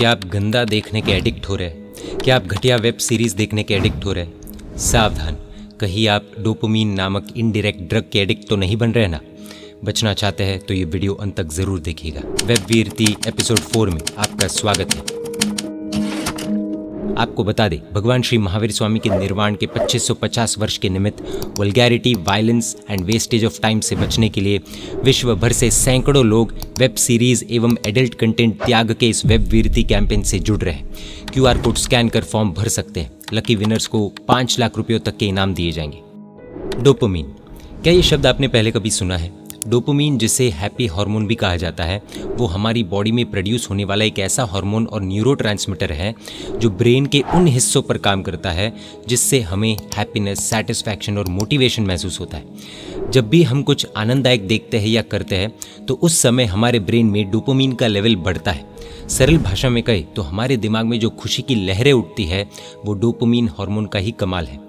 क्या आप गंदा देखने के एडिक्ट हो रहे हैं? क्या आप घटिया वेब सीरीज देखने के एडिक्ट हो रहे हैं? सावधान, कहीं आप डोपामीन नामक इनडायरेक्ट ड्रग के एडिक्ट तो नहीं बन रहे ना। बचना चाहते हैं तो ये वीडियो अंत तक जरूर देखिएगा। वेबवीरती एपिसोड 4 में आपका स्वागत है। आपको बता दें, भगवान श्री महावीर स्वामी के निर्वाण के 2550 वर्ष के निमित्त vulgarity, violence and wastage of time से बचने के लिए विश्व भर से सैकड़ों लोग वेब सीरीज एवं एडल्ट कंटेंट त्याग के इस वेबवीरती कैंपेन से जुड़ रहे हैं। QR कोड स्कैन कर फॉर्म भर सकते हैं। लकी विनर्स को 5 लाख रुपयों तक के इनाम दिए जाएंगे। डोपामीन, क्या ये शब्द आपने पहले कभी सुना है? डोपामीन, जिसे हैप्पी हार्मोन भी कहा जाता है, वो हमारी बॉडी में प्रोड्यूस होने वाला एक ऐसा हार्मोन और न्यूरोट्रांसमीटर है जो ब्रेन के उन हिस्सों पर काम करता है जिससे हमें हैप्पीनेस, सेटिस्फैक्शन और मोटिवेशन महसूस होता है। जब भी हम कुछ आनंददायक देखते हैं या करते हैं तो उस समय हमारे ब्रेन में डोपामीन का लेवल बढ़ता है। सरल भाषा में कहे तो हमारे दिमाग में जो खुशी की लहरें उठती है वो डोपामीन हार्मोन का ही कमाल है।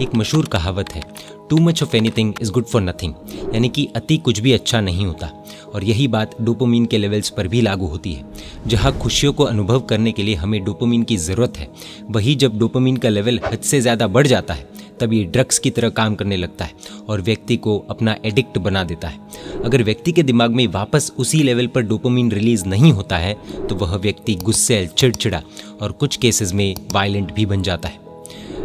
एक मशहूर कहावत है, too much of anything is good for nothing, यानी कि अति कुछ भी अच्छा नहीं होता। और यही बात डोपामीन के लेवल्स पर भी लागू होती है। जहाँ खुशियों को अनुभव करने के लिए हमें डोपामीन की ज़रूरत है, वही जब डोपामीन का लेवल हद से ज़्यादा बढ़ जाता है तब ये ड्रग्स की तरह काम करने लगता है और व्यक्ति को अपना एडिक्ट बना देता है। अगर व्यक्ति के दिमाग में वापस उसी लेवल पर डोपामीन रिलीज नहीं होता है तो वह व्यक्ति गुस्सैल, चिड़चिड़ा और कुछ केसेस में वायलेंट भी बन जाता है।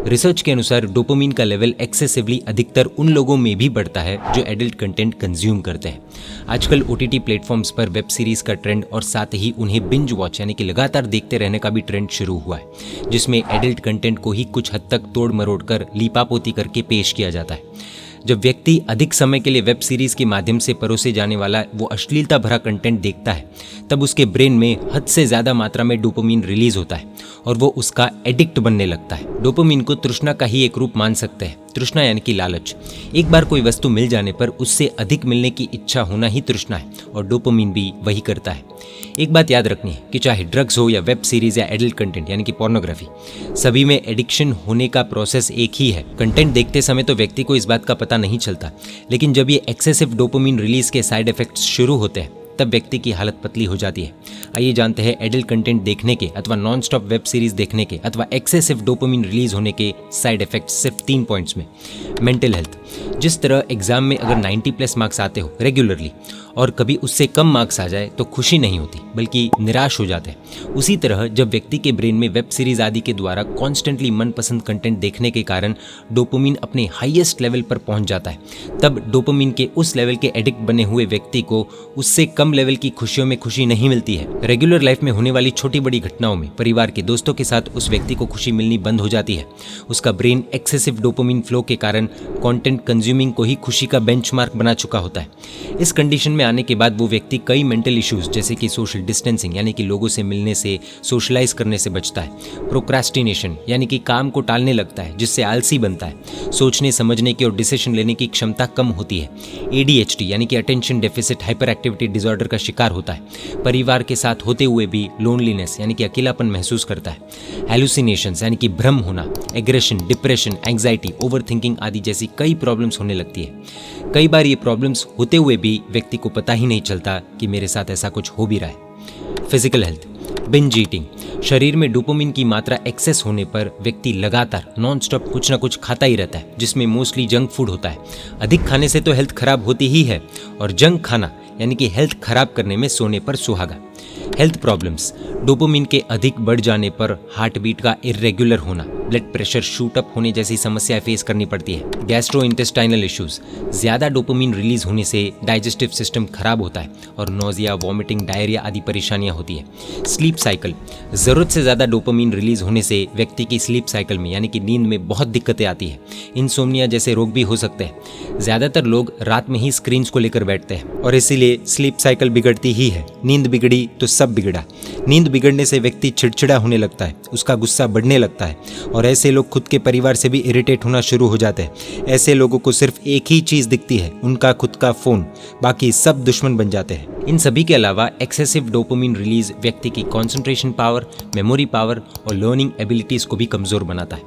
रिसर्च के अनुसार डोपामीन का लेवल एक्सेसिवली अधिकतर उन लोगों में भी बढ़ता है जो एडल्ट कंटेंट कंज्यूम करते हैं। आजकल OTT प्लेटफॉर्म्स पर वेब सीरीज का ट्रेंड और साथ ही उन्हें बिंज वॉच यानी कि लगातार देखते रहने का भी ट्रेंड शुरू हुआ है, जिसमें एडल्ट कंटेंट को ही कुछ हद तक तोड़ मरोड़ कर लीपापोती करके पेश किया जाता है। जब व्यक्ति अधिक समय के लिए वेब सीरीज के माध्यम से परोसे जाने वाला वो अश्लीलता भरा कंटेंट देखता है तब उसके ब्रेन में हद से ज़्यादा मात्रा में डोपामीन रिलीज होता है और वो उसका एडिक्ट बनने लगता है। डोपामीन को तृष्णा का ही एक रूप मान सकते हैं। तृष्णा यानी कि लालच। एक बार कोई वस्तु मिल जाने पर उससे अधिक मिलने की इच्छा होना ही तृष्णा है और डोपामीन भी वही करता है। एक बात याद रखनी है कि चाहे ड्रग्स हो या वेब सीरीज या एडल्ट कंटेंट यानी कि पोर्नोग्राफी, सभी में एडिक्शन होने का प्रोसेस एक ही है। कंटेंट देखते समय तो व्यक्ति को इस बात का पता नहीं चलता, लेकिन जब ये एक्सेसिव डोपामीन रिलीज के साइड इफेक्ट्स शुरू होते हैं तब व्यक्ति की हालत पतली हो जाती है। आइए जानते हैं एडल्ट कंटेंट देखने के अथवा नॉन स्टॉप वेब सीरीज देखने के अथवा एक्सेसिव डोपामीन रिलीज होने के साइड इफेक्ट्स सिर्फ 3 पॉइंट्स में। मेंटल हेल्थ, जिस तरह एग्जाम में अगर 90+ मार्क्स आते हो रेगुलरली और कभी उससे कम मार्क्स आ जाए तो खुशी नहीं होती बल्कि निराश हो जाते हैं, उसी तरह जब व्यक्ति के ब्रेन में वेब सीरीज आदि के द्वारा कॉन्स्टेंटली मनपसंद कंटेंट देखने के कारण डोपामीन अपने हाईएस्ट लेवल पर पहुंच जाता है, तब डोपामीन के उस लेवल के एडिक्ट बने हुए व्यक्ति को उससे कम लेवल की खुशियों में खुशी नहीं मिलती है। रेगुलर लाइफ में होने वाली छोटी बड़ी घटनाओं में परिवार के दोस्तों के साथ उस व्यक्ति को खुशी मिलनी बंद हो जाती है। उसका ब्रेन एक्सेसिव डोपामीन फ्लो के कारण कंटेंट कंज्यूमिंग को ही खुशी का बेंचमार्क बना चुका होता है। इस कंडीशन में आने के बाद वो व्यक्ति कई मेंटल इश्यूज जैसे कि सोशल डिस्टेंसिंग यानी कि लोगों से मिलने से, सोशलाइज करने से बचता है। प्रोक्रास्टिनेशन यानी कि काम को टालने लगता है जिससे आलसी बनता है। सोचने समझने की और डिसीजन लेने की क्षमता कम होती है। ADHD यानी कि attention deficit hyper activity disorder का शिकार होता है। परिवार के साथ होते हुए भी लोनलीनेस यानी कि अकेलापन महसूस करता है। हेलुसिनेशंस यानी कि भ्रम होना, एग्रेशन, डिप्रेशन, एंग्जाइटी, ओवरथिंकिंग आदि जैसी कई प्रॉब्लम्स होने लगती है। कई बार ये प्रॉब्लम्स होते हुए भी व्यक्ति को पता ही नहीं चलता कि मेरे साथ ऐसा कुछ हो भी रहा है। फिजिकल हेल्थ, बिंज ईटिंग, शरीर में डोपामीन की मात्रा एक्सेस होने पर व्यक्ति लगातार नॉन स्टॉप कुछ ना कुछ खाता ही रहता है, जिसमें मोस्टली जंक फूड होता है। अधिक खाने से तो हेल्थ खराब होती ही है और जंक खाना यानी कि हेल्थ खराब करने में सोने पर सुहागा। हेल्थ प्रॉब्लम्स, डोपामीन के अधिक बढ़ जाने पर हार्ट बीट का इरेगुलर होना, ब्लड प्रेशर शूट अप होने जैसी समस्याएं फेस करनी पड़ती है। गैस्ट्रोइंटेस्टाइनल इश्यूज, ज्यादा डोपामीन रिलीज होने से डाइजेस्टिव सिस्टम खराब होता है और नोजिया, वॉमिटिंग, डायरिया आदि परेशानियां होती है। स्लीप साइकिल, जरूरत से ज्यादा डोपामीन रिलीज होने से व्यक्ति की स्लीप साइकिल में यानी कि नींद में बहुत दिक्कतें आती है। इंसोम्निया जैसे रोग भी हो सकते हैं। ज्यादातर लोग रात में ही स्क्रीन्स को लेकर बैठते हैं और इसीलिए स्लीप साइकिल बिगड़ती ही है। नींद बिगड़ी तो सब बिगड़ा। नींद बिगड़ने से व्यक्ति चिड़चिड़ा होने लगता है, उसका गुस्सा बढ़ने लगता है और ऐसे लोग खुद के परिवार से भी इरिटेट होना शुरू हो जाते हैं। ऐसे लोगों को सिर्फ एक ही चीज दिखती है, उनका खुद का फोन, बाकी सब दुश्मन बन जाते हैं। इन सभी के अलावा एक्सेसिव डोपामीन रिलीज व्यक्ति की कंसंट्रेशन पावर, मेमोरी पावर और लर्निंग एबिलिटीज को भी कमजोर बनाता है।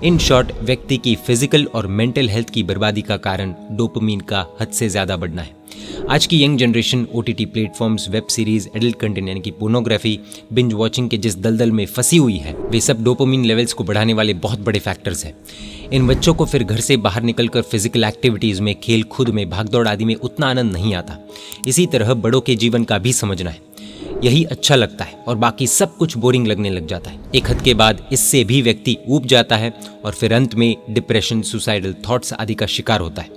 इन शॉर्ट, व्यक्ति की फिजिकल और मेंटल हेल्थ की बर्बादी का कारण डोपामीन का हद से ज्यादा बढ़ना है। आज की young generation OTT platforms, web series, adult content यानी कि पोर्नोग्राफी, बिंज वॉचिंग के जिस दलदल में फंसी हुई है, वे सब डोपामिन लेवल्स को बढ़ाने वाले बहुत बड़े फैक्टर्स हैं। इन बच्चों को फिर घर से बाहर निकलकर फिजिकल एक्टिविटीज़ में, खेल कूद में, भागदौड़ आदि में उतना आनंद नहीं आता। इसी तरह बड़ों के जीवन का भी समझना है। यही अच्छा लगता है और बाकी सब कुछ बोरिंग लगने लग जाता है। एक हद के बाद इससे भी व्यक्ति ऊब जाता है और फिर अंत में डिप्रेशन, सुसाइडल थॉट्स आदि का शिकार होता है।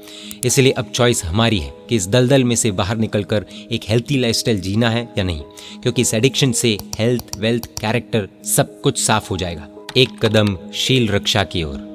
इसलिए अब चॉइस हमारी है कि इस दलदल में से बाहर निकलकर एक हेल्थी लाइफस्टाइल जीना है या नहीं, क्योंकि इस एडिक्शन से हेल्थ, वेल्थ, कैरेक्टर सब कुछ साफ हो जाएगा। एक कदम शील रक्षा की ओर।